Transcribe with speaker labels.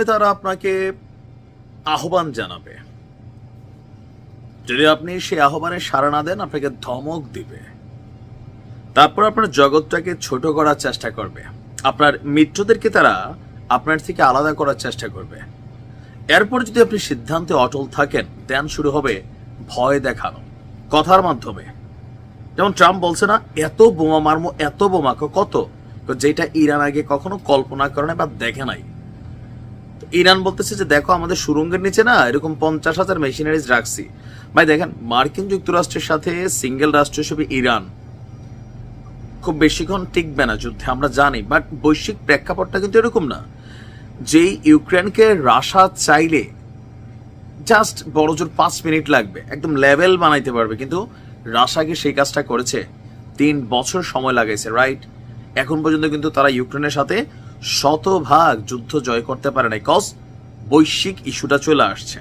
Speaker 1: তারা আপনাকে আহ্বান জানাবে, যদি আপনি সেই আহ্বানে সাড়া না দেন আপনাকে ধমক দিবে, তারপর আপনার জগৎটাকে ছোট করার চেষ্টা করবে, আপনার মিত্রদেরকে তারা আপনার থেকে আলাদা করার চেষ্টা করবে। এরপর যদি আপনি সিদ্ধান্তে অটল থাকেন, দেন শুরু হবে ভয় দেখানো কথার মাধ্যমে। যেমন ট্রাম্প বলছে না, এত বোমা মারমো, এত বোমা, কত, যেটা ইরান আগে কখনো কল্পনা করে নাই বা দেখে নাই। ইরান বলতেছে যে দেখো আমাদের সুরঙ্গের নিচে না এরকম 50,000 মেশিনারিজ রাখছি। ভাই দেখেন, মার্কিন যুক্তরাষ্ট্রের সাথে সিঙ্গেল রাষ্ট্র হিসেবে ইরান খুব বেশিক্ষণ টিকবে না যুদ্ধে, আমরা জানি। বাট বৈশ্বিক প্রেক্ষাপটটা কিন্তু এরকম না। যেই ইউক্রেনকে রাশা চাইলে জাস্ট বড়জোর 5 মিনিট লাগবে, একদম লেভেল বানাইতে পারবে, কিন্তু রাশাকে সেই কাজটা করেছে 3 বছর সময় লাগাইছে, রাইট? এখন পর্যন্ত কিন্তু তারা ইউক্রেনের সাথে শতভাগ যুদ্ধ জয় করতে পারে নাই, কজ বৈশ্বিক ইস্যুটা চলে আসছে।